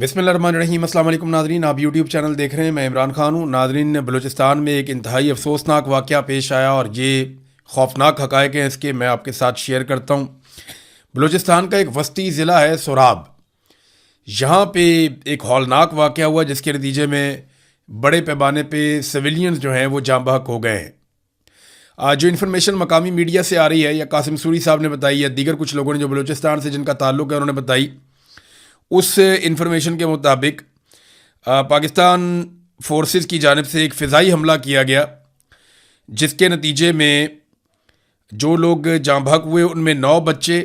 बिस्मिल्लाहिर्रहमानिर्रहीम। अस्सलाम वालेकुम नाज़रीन, आप यूट्यूब चैनल देख रहे हैं। मैं इमरान खान हूँ। नाज़रीन, बलूचिस्तान में एक इंतहाई अफसोसनाक वाक़या पेश आया और ये खौफनाक हक़ाइक़ हैं इसके, मैं आपके साथ शेयर करता हूँ। बलूचिस्तान का एक वस्ती ज़िला है सोराब। यहाँ पे एक हौलनाक वाक़या हुआ जिसके नतीजे में बड़े पैमाने पे सिविलियंस जो हैं वो जाँ बहक हो गए हैं। जो इन्फॉर्मेशन मकामी मीडिया से आ रही है या कासिम सूरी साहब ने बताई या दीगर कुछ लोगों ने जो बलूचिस्तान से जिनका ताल्लुक़ है उन्होंने बताई, उस इंफॉर्मेशन के मुताबिक पाकिस्तान फोर्सेस की जानिब से एक फ़िज़ाई हमला किया गया जिसके नतीजे में जो लोग जाँ बहक हुए उनमें 9 बच्चे,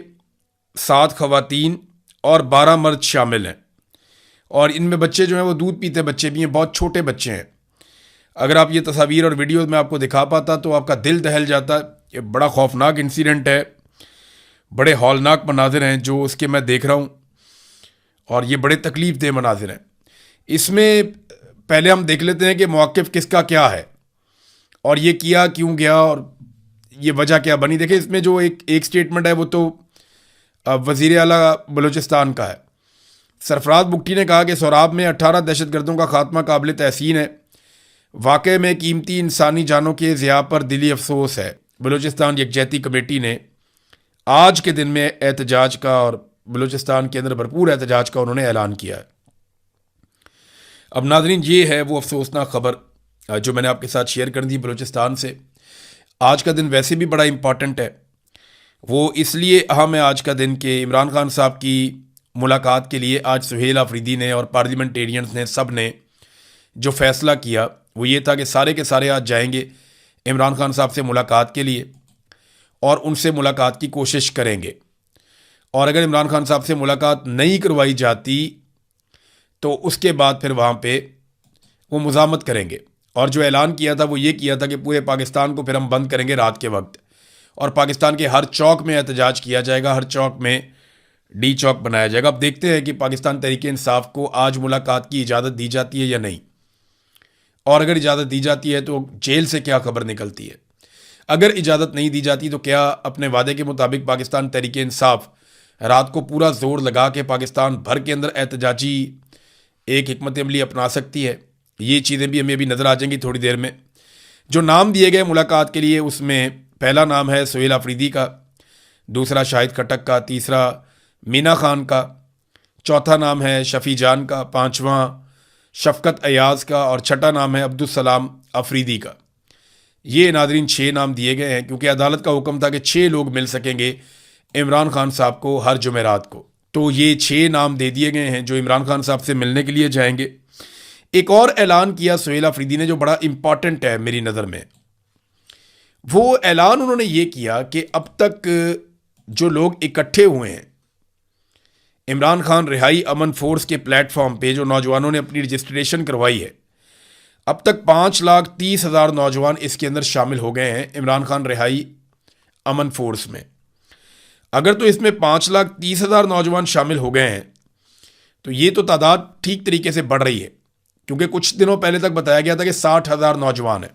7 ख़वातीन और 12 मर्द शामिल हैं। और इनमें बच्चे जो हैं वो दूध पीते बच्चे भी हैं, बहुत छोटे बच्चे हैं। अगर आप ये तस्वीर और वीडियोज़ में आपको दिखा पाता तो आपका दिल दहल जाता। ये बड़ा खौफनाक इंसिडेंट है, बड़े हौलनाक मनाजिर हैं जो उसके मैं देख रहा हूँ और ये बड़े तकलीफ़ देह मनाजिर हैं। इसमें पहले हम देख लेते हैं कि मौक़िफ़ किसका क्या है और ये किया क्यों गया और ये वजह क्या बनी। देखें, इसमें जो एक स्टेटमेंट है वो तो वज़ीर आला बलूचिस्तान का है। सरफराज बुगटी ने कहा कि सोराब में 18 दहशतगर्दों का खात्मा काबिल तहसीन है। वाक़े में कीमती इंसानी जानों के ज़िया पर दिली अफसोस है। बलूचिस्तान यकजहती कमेटी ने आज के दिन में एहतजाज का और बलूचिस्तान के अंदर भरपूर एहतजाज का उन्होंने ऐलान किया है। अब नाज़रीन, ये है वो अफसोसनाक ख़बर जो मैंने आपके साथ शेयर कर दी बलूचिस्तान से। आज का दिन वैसे भी बड़ा इम्पॉर्टेंट है। वो इसलिए अहम है आज का दिन कि इमरान खान साहब की मुलाकात के लिए आज सुहेल आफरीदी ने और पार्लियामेंटेरियंस ने सब ने जो फ़ैसला किया वो ये था कि सारे के सारे आज जाएंगे इमरान खान साहब से मुलाकात के लिए और उनसे मुलाकात की कोशिश करेंगे। और अगर इमरान खान साहब से मुलाकात नहीं करवाई जाती तो उसके बाद फिर वहाँ पे वो मुज़ामत करेंगे। और जो ऐलान किया था वो ये किया था कि पूरे पाकिस्तान को फिर हम बंद करेंगे रात के वक्त और पाकिस्तान के हर चौक में एहतजाज किया जाएगा, हर चौक में डी चौक बनाया जाएगा। अब देखते हैं कि पाकिस्तान तहरीक इंसाफ को आज मुलाकात की इजाज़त दी जाती है या नहीं, और अगर इजाज़त दी जाती है तो जेल से क्या खबर निकलती है। अगर इजाज़त नहीं दी जाती तो क्या अपने वादे के मुताबिक पाकिस्तान तहरीक इंसाफ रात को पूरा जोर लगा के पाकिस्तान भर के अंदर एहतजाजी एक हिकमत अमली अपना सकती है। ये चीज़ें भी हमें अभी नज़र आ जाएंगी थोड़ी देर में। जो नाम दिए गए मुलाकात के लिए उसमें पहला नाम है सुहेल आफरीदी का, दूसरा शाहिद खटक का, तीसरा मीना खान का, चौथा नाम है शफ़ी जान का, पाँचवां शफ़कत अयाज़ का और छठा नाम है अब्दुल सलाम अफरीदी का। ये नाज़रीन 6 नाम दिए गए हैं क्योंकि अदालत का हुक्म था कि 6 लोग मिल सकेंगे इमरान खान साहब को हर जुमेरात को। तो ये 6 नाम दे दिए गए हैं जो इमरान खान साहब से मिलने के लिए जाएंगे। एक और ऐलान किया सुहेल आफरीदी ने जो बड़ा इम्पॉर्टेंट है मेरी नज़र में। वो ऐलान उन्होंने ये किया कि अब तक जो लोग इकट्ठे हुए हैं इमरान खान रिहाई अमन फोर्स के प्लेटफॉर्म पे, जो नौजवानों ने अपनी रजिस्ट्रेशन करवाई है, अब तक 5,30,000 नौजवान इसके अंदर शामिल हो गए हैं इमरान खान रिहाई अमन फोर्स में। अगर तो इसमें 5,30,000 नौजवान शामिल हो गए हैं तो ये तो तादाद ठीक तरीके से बढ़ रही है, क्योंकि कुछ दिनों पहले तक बताया गया था कि 60,000 नौजवान हैं।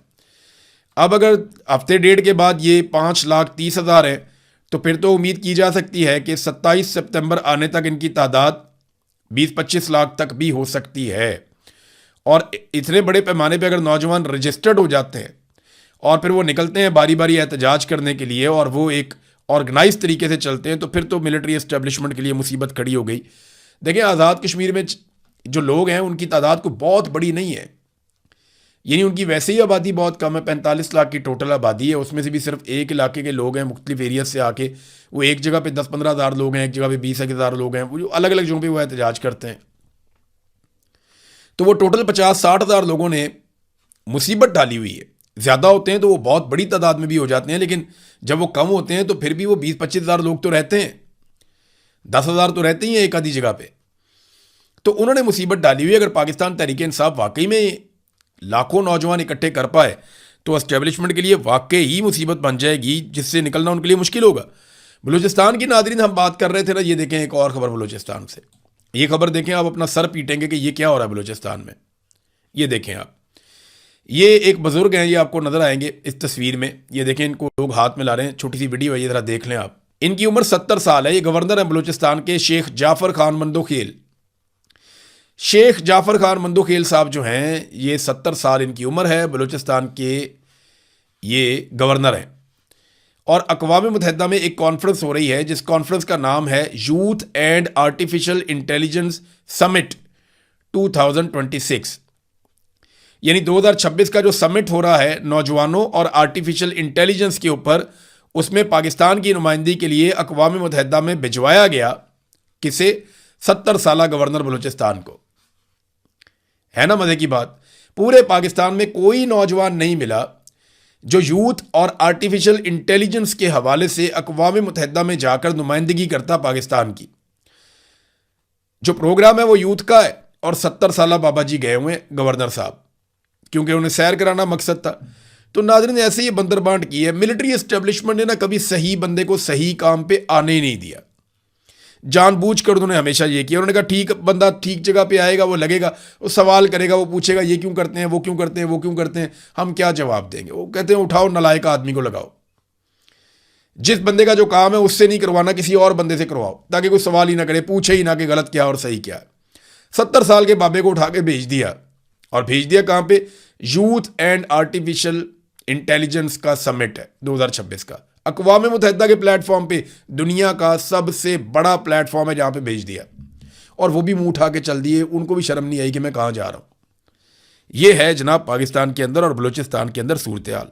अब अगर हफ्ते डेढ़ के बाद ये 5,30,000 है तो फिर तो उम्मीद की जा सकती है कि 27 सितंबर आने तक इनकी तादाद 20-25 लाख तक भी हो सकती है। और इतने बड़े पैमाने पे अगर नौजवान रजिस्टर्ड हो जाते हैं और फिर वो निकलते हैं बारी बारी एहतजाज करने के लिए और वो एक ऑर्गेनाइज तरीके से चलते हैं तो फिर तो मिलिट्री एस्टेब्लिशमेंट के लिए मुसीबत खड़ी हो गई। देखिए, आज़ाद कश्मीर में जो लोग हैं उनकी तादाद को बहुत बड़ी नहीं है, यानी उनकी वैसे ही आबादी बहुत कम है। 45 लाख की टोटल आबादी है, उसमें से भी सिर्फ एक इलाके के लोग हैं मुख्तलिफ एरिया से आके। वो एक जगह पे 10-15 हज़ार लोग हैं, एक जगह पे 20,000 लोग हैं, वो जो अलग अलग जगहों पे वो एहतजाज करते हैं। तो वो टोटल 50-60 हज़ार लोगों ने मुसीबत डाली हुई है। ज़्यादा होते हैं तो वो बहुत बड़ी तादाद में भी हो जाते हैं, लेकिन जब वो कम होते हैं तो फिर भी वो 20-25 हज़ार लोग तो रहते हैं, 10,000 तो रहते ही हैं एक आधी जगह पे। तो उन्होंने मुसीबत डाली हुई। अगर पाकिस्तान तहरीक इंसाफ वाकई में लाखों नौजवान इकट्ठे कर पाए तो एस्टेब्लिशमेंट के लिए वाकई ही मुसीबत बन जाएगी, जिससे निकलना उनके लिए मुश्किल होगा। बलूचिस्तान की नाज़रीन हम बात कर रहे थे ना, ये देखें एक और ख़बर बलूचिस्तान से। ये खबर देखें, आप अपना सर पीटेंगे कि ये क्या हो रहा है बलूचिस्तान में। ये देखें आप, ये एक बुज़ुर्ग हैं, ये आपको नज़र आएंगे इस तस्वीर में। ये देखें, इनको लोग हाथ में ला रहे हैं, छोटी सी वीडियो है, ये ज़रा देख लें आप। इनकी उम्र 70 साल है। ये गवर्नर हैं बलूचिस्तान के शेख जाफ़र खान मंदोखेल। शेख जाफ़र खान मंदोखेल साहब जो हैं, ये 70 साल इनकी उम्र है, बलूचिस्तान के ये गवर्नर हैं। और अक़वाम मुत्तहिदा में एक कॉन्फ्रेंस हो रही है जिस कॉन्फ्रेंस का नाम है youth and artificial intelligence summit 2026। यानी 2026 का जो समिट हो रहा है नौजवानों और आर्टिफिशियल इंटेलिजेंस के ऊपर, उसमें पाकिस्तान की नुमाइंदगी के लिए अक़वाम मुत्तहिदा में भिजवाया गया किसे? 70 साल गवर्नर बलूचिस्तान को। है ना मज़े की बात। पूरे पाकिस्तान में कोई नौजवान नहीं मिला जो यूथ और आर्टिफिशियल इंटेलिजेंस के हवाले से अक़वाम मुत्तहिदा में जाकर नुमाइंदगी करता पाकिस्तान की। जो प्रोग्राम है वो यूथ का है और 70 साल बाबा जी गए हुए गवर्नर साहब, क्योंकि उन्हें सैर कराना मकसद था। तो नाज़रीन, ऐसे ही बंदरबांट की है। मिलिट्री एस्टेब्लिशमेंट ने ना कभी सही बंदे को सही काम पे आने ही नहीं दिया। जानबूझकर उन्होंने हमेशा ये किया। उन्होंने कहा ठीक बंदा ठीक जगह पे आएगा, वो लगेगा, वो सवाल करेगा, वो पूछेगा ये क्यों करते हैं, वो क्यों करते हैं, वो क्यों करते हैं, हम क्या जवाब देंगे। वो कहते हैं उठाओ नालायक आदमी को लगाओ। जिस बंदे का जो काम है उससे नहीं करवाना, किसी और बंदे से करवाओ, ताकि कोई सवाल ही ना करे, पूछे ही ना कि गलत क्या और सही क्या है। 70 साल के बाबे को उठा के भेज दिया। और भेज दिया कहाँ पे? यूथ एंड आर्टिफिशियल इंटेलिजेंस का समिट है 2026 का, अक़वाम मुत्तहिदा के प्लेटफॉर्म पे, दुनिया का सबसे बड़ा प्लेटफॉर्म है जहाँ पे भेज दिया। और वो भी मुंह उठा के चल दिए, उनको भी शर्म नहीं आई कि मैं कहाँ जा रहा हूँ। ये है जनाब पाकिस्तान के अंदर और बलूचिस्तान के अंदर सूरत हाल।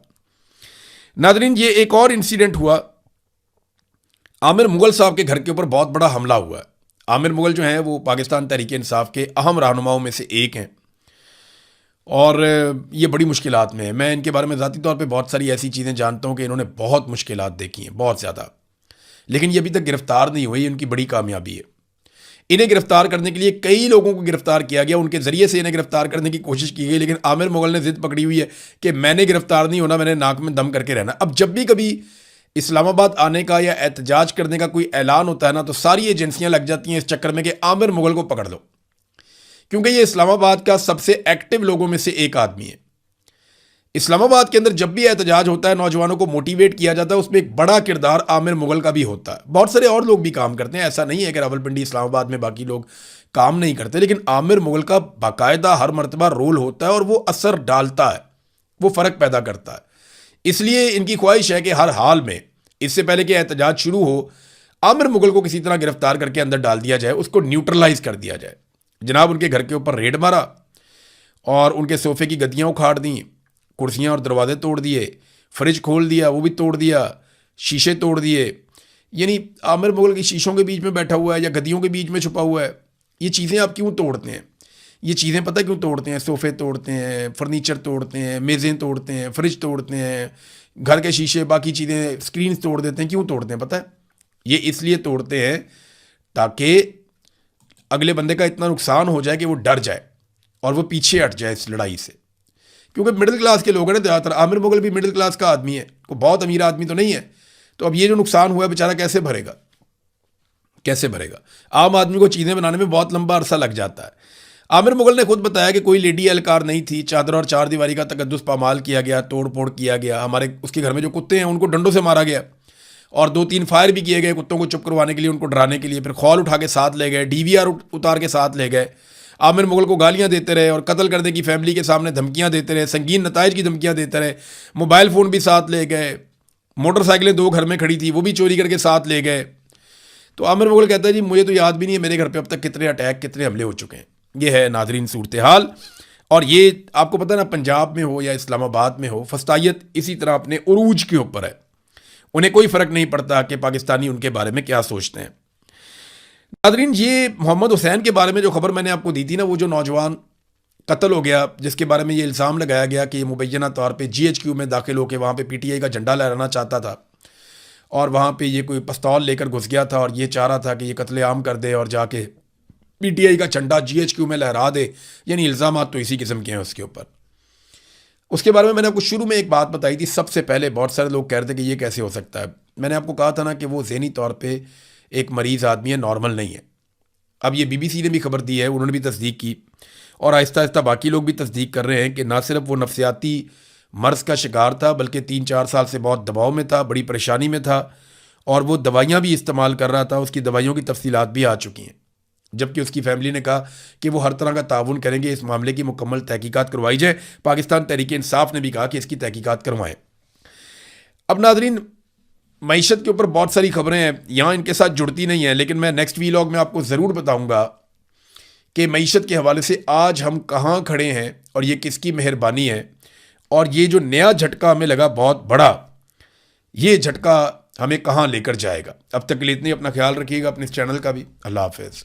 नाज़रीन, ये एक और इंसिडेंट हुआ। आमिर मुगल साहब के घर के ऊपर बहुत बड़ा हमला हुआ है। आमिर मुगल जो हैं वो पाकिस्तान तहरीक इंसाफ के अहम रहनुमाओं में से एक हैं और ये बड़ी मुश्किलात में है। मैं इनके बारे में ज़ाती तौर पे बहुत सारी ऐसी चीज़ें जानता हूँ कि इन्होंने बहुत मुश्किलात देखी हैं, बहुत ज़्यादा, लेकिन ये अभी तक गिरफ्तार नहीं हुई। उनकी बड़ी कामयाबी है। इन्हें गिरफ्तार करने के लिए कई लोगों को गिरफ्तार किया गया, उनके ज़रिए से इन्हें गिरफ्तार करने की कोशिश की गई, लेकिन आमिर मुगल ने ज़िद पकड़ी हुई है कि मैंने गिरफ्तार नहीं होना, मैंने नाक में दम करके रहना। अब जब भी कभी इस्लामाबाद आने का या एहतजाज करने का कोई ऐलान होता है ना, तो सारी एजेंसियाँ लग जाती हैं इस चक्कर में कि आमिर मुगल को पकड़ लो, क्योंकि ये इस्लामाबाद का सबसे एक्टिव लोगों में से एक आदमी है। इस्लामाबाद के अंदर जब भी एहतजाज होता है, नौजवानों को मोटिवेट किया जाता है, उसमें एक बड़ा किरदार आमिर मुगल का भी होता है। बहुत सारे और लोग भी काम करते हैं, ऐसा नहीं है कि रावलपिंडी इस्लामाबाद में बाकी लोग काम नहीं करते, लेकिन आमिर मुगल का बाकायदा हर मरतबा रोल होता है और वो असर डालता है, वो फ़र्क पैदा करता है। इसलिए इनकी ख्वाहिश है कि हर हाल में, इससे पहले कि एहतजाज शुरू हो, आमिर मुगल को किसी तरह गिरफ्तार करके अंदर डाल दिया जाए, उसको न्यूट्रलाइज कर दिया जाए। जनाब, उनके घर के ऊपर रेड मारा और उनके सोफे की गद्दियाँ उखाड़ दी, कुर्सियाँ और दरवाजे तोड़ दिए, फ्रिज खोल दिया, वो भी तोड़ दिया, शीशे तोड़ दिए। यानी आमिर मुगल की शीशों के बीच में बैठा हुआ है या गद्दियों के बीच में छुपा हुआ है। ये चीज़ें आप क्यों तोड़ते हैं? ये चीज़ें पता क्यों तोड़ते हैं? सोफ़े तोड़ते हैं, फर्नीचर तोड़ते हैं, मेज़ें तोड़ते हैं, फ्रिज तोड़ते हैं, घर के शीशे, बाकी चीज़ें, स्क्रीन तोड़ देते हैं। क्यों तोड़ते हैं पता है? ये इसलिए तोड़ते हैं ताकि अगले बंदे का इतना नुकसान हो जाए कि वो डर जाए और वो पीछे हट जाए इस लड़ाई से। क्योंकि मिडिल क्लास के लोग हैं ना ज़्यादातर। आमिर मुगल भी मिडिल क्लास का आदमी है, कोई बहुत अमीर आदमी तो नहीं है। तो अब ये जो नुकसान हुआ है बेचारा कैसे भरेगा, कैसे भरेगा? आम आदमी को चीज़ें बनाने में बहुत लंबा अरसा लग जाता है। आमिर मुगल ने खुद बताया कि कोई लेडी एहलकार नहीं थी, चादर और चार दीवारी का तकद्दुस पामाल किया गया, तोड़ फोड़ किया गया। हमारे उसके घर में जो कुत्ते हैं उनको डंडों से मारा गया और 2-3 फायर भी किए गए कुत्तों को चुप करवाने के लिए, उनको डराने के लिए। फिर खौल उठा के साथ ले गए, DVR उतार के साथ ले गए। आमिर मुगल को गालियां देते रहे और कत्ल करने की फैमिली के सामने धमकियां देते रहे, संगीन नताइज की धमकियां देते रहे। मोबाइल फ़ोन भी साथ ले गए, मोटरसाइकिलें 2 घर में खड़ी थी वो भी चोरी करके साथ ले गए। तो आमिर मुगल कहता है जी मुझे तो याद भी नहीं है मेरे घर पे अब तक कितने अटैक, कितने हमले हो चुके हैं। ये है नाजरीन सूरत हाल। और ये आपको पता है ना, पंजाब में हो या इस्लामाबाद में हो, फस्तायत इसी तरह अपने उरूज के ऊपर है। उन्हें कोई फ़र्क नहीं पड़ता कि पाकिस्तानी उनके बारे में क्या सोचते हैं। नादरीन, ये मोहम्मद हुसैन के बारे में जो खबर मैंने आपको दी थी ना, वो जो नौजवान कत्ल हो गया जिसके बारे में ये इल्ज़ाम लगाया गया कि ये मुबैना तौर पे GHQ में दाखिल होकर वहाँ पे PTI का झंडा लहराना चाहता था और वहाँ पे ये कोई पिस्तौल लेकर घुस गया था और ये चाह रहा था कि ये कत्लेआम कर दे और जाके PTI का झंडा GHQ में लहरा दे। यानी इल्ज़ाम तो इसी किस्म के हैं उसके ऊपर। उसके बारे में मैंने आपको शुरू में एक बात बताई थी। सबसे पहले बहुत सारे लोग कह रहे थे कि ये कैसे हो सकता है। मैंने आपको कहा था ना कि वो ज़हनी तौर पे एक मरीज़ आदमी है, नॉर्मल नहीं है। अब ये BBC ने भी खबर दी है, उन्होंने भी तस्दीक की और आहिस्ता आहिस्ता बाकी लोग भी तस्दीक कर रहे हैं कि ना सिर्फ वो नफसियाती मर्ज़ का शिकार था बल्कि 3-4 साल से बहुत दबाव में था, बड़ी परेशानी में था और वो दवाइयाँ भी इस्तेमाल कर रहा था। उसकी दवाइयों की तफसीलात भी आ चुकी हैं। जबकि उसकी फैमिली ने कहा कि वो हर तरह का ताउन करेंगे, इस मामले की मुकम्मल तहकीकात करवाई जाए। पाकिस्तान तहरीक इंसाफ ने भी कहा कि इसकी तहकीकात करवाएं। अब नाजरीन, मईशत के ऊपर बहुत सारी खबरें हैं, यहाँ इनके साथ जुड़ती नहीं हैं, लेकिन मैं नेक्स्ट वीलॉग में आपको ज़रूर बताऊंगा कि मईशत के हवाले से आज हम कहाँ खड़े हैं और ये किसकी मेहरबानी है, और ये जो नया झटका हमें लगा बहुत बड़ा, ये झटका हमें कहाँ लेकर जाएगा। अब तक के लिए इतनी, अपना ख्याल रखिएगा, अपने इस चैनल का भी। अल्लाह हाफिज़।